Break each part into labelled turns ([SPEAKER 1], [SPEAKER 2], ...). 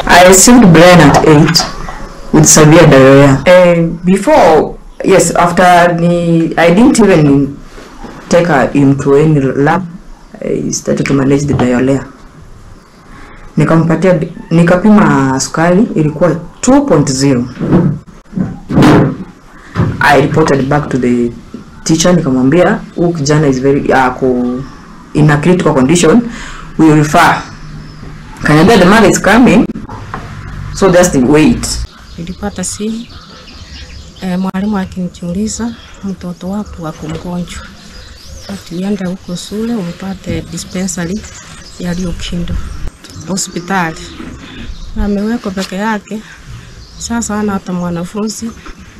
[SPEAKER 1] I received Brian at 8 with severe diarrhea. Before, yes, after I didn't even take him to any lab. I started to manage the diarrhea. Nikapima sukari ilikuwa 2.0. I reported back to the teacher, nikamwambia huyu kijana is very in a critical condition, we will refer. Kaniambia the mother is coming, so just wait.
[SPEAKER 2] Nilipata simu mwalimu akiniuliza mtoto wako wako mgonjwa, atienda huko shule umpate dispensary ya Riokindo hospitali. Amewekwa peke yake, sasa ana hata mwanafunzi,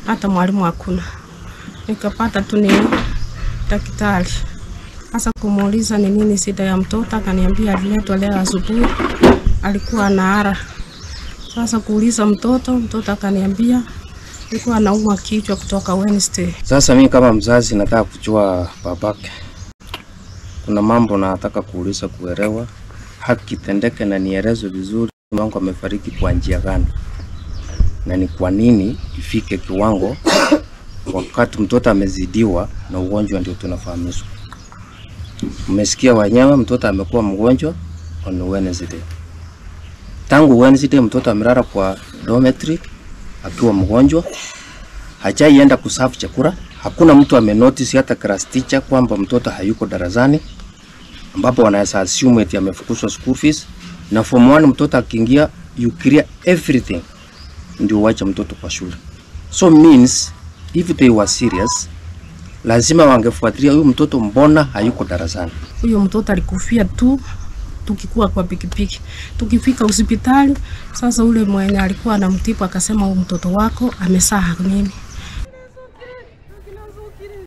[SPEAKER 2] hata mwalimu hakuna. Nikapata tu ni Dagitari. Sasa kumuuliza ni nini shida ya mtoto, akaniambia aliletwa leo asubuhi alikuwa anaara. Sasa kuuliza mtoto akaniambia alikuwa anaumwa kichwa kutoka Wednesday.
[SPEAKER 3] Sasa mimi kama mzazi nataka kujua babake. Kuna mambo nataka kuuliza kuelewa, haki tendeke na nielezwe vizuri mwanangu amefariki kwa njia gani. Na ni kwa nini ifike kiwango wakati mtoto amezidiwa na ugonjwa ndio tunafahamishwa. Mmesikia wenyewe mtoto amekuwa mgonjwa on Wednesday. Tangu Wednesday mtoto amelala kwa dormitory akiwa mgonjwa. Hajaienda kusafu chakula. Hakuna mtu amenotice hata class teacher kwamba mtoto hayuko darasani, ambapo wanaweza assume eti amefukuzwa school fees. Na form 1 mtoto akiingia you clear everything ndio wacha mtoto kwa shule. So means if they were serious lazima wangefuatilia huyu mtoto mbona hayuko darasani.
[SPEAKER 2] Huyo mtoto alikufia tu tukikuwa kwa pikipiki. Tukifika hospitali, sasa ule mwenye alikuwa anamtibu akasema huyu mtoto wako amesaha nini.